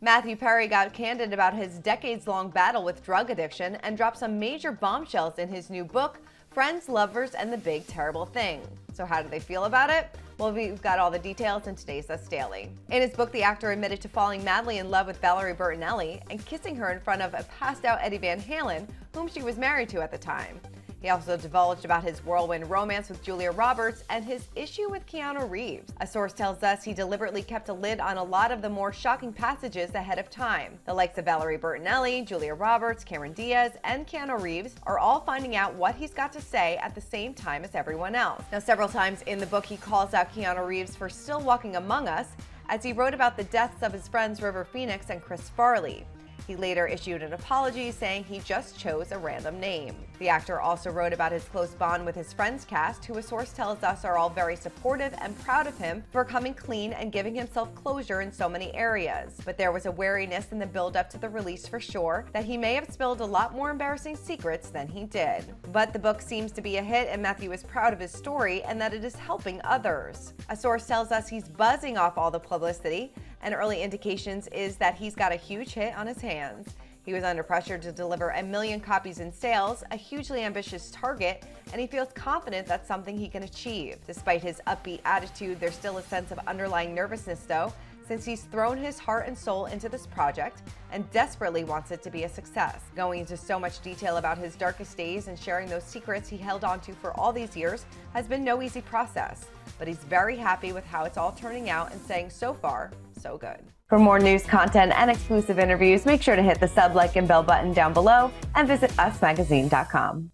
Matthew Perry got candid about his decades-long battle with drug addiction and dropped some major bombshells in his new book, Friends, Lovers, and the Big Terrible Thing. So how do they feel about it? Well, we've got all the details in today's Us Daily. In his book, the actor admitted to falling madly in love with Valerie Bertinelli and kissing her in front of a passed-out Eddie Van Halen, whom she was married to at the time. He also divulged about his whirlwind romance with Julia Roberts and his issue with Keanu Reeves. A source tells us he deliberately kept a lid on a lot of the more shocking passages ahead of time. The likes of Valerie Bertinelli, Julia Roberts, Cameron Diaz, and Keanu Reeves are all finding out what he's got to say at the same time as everyone else. Now, several times in the book, he calls out Keanu Reeves for still walking among us, as he wrote about the deaths of his friends River Phoenix and Chris Farley. He later issued an apology saying he just chose a random name. The actor also wrote about his close bond with his Friends cast, who a source tells us are all very supportive and proud of him for coming clean and giving himself closure in so many areas. But there was a wariness in the build-up to the release for sure, that he may have spilled a lot more embarrassing secrets than he did. But the book seems to be a hit, and Matthew is proud of his story and that it is helping others. A source tells us he's buzzing off all the publicity, and early indications is that he's got a huge hit on his hands. He was under pressure to deliver 1 million copies in sales, a hugely ambitious target, and he feels confident that's something he can achieve. Despite his upbeat attitude, there's still a sense of underlying nervousness though, since he's thrown his heart and soul into this project and desperately wants it to be a success. Going into so much detail about his darkest days and sharing those secrets he held onto for all these years has been no easy process, but he's very happy with how it's all turning out and saying so far, so good. For more news, content, and exclusive interviews, make sure to hit the sub, like, and bell button down below and visit usmagazine.com.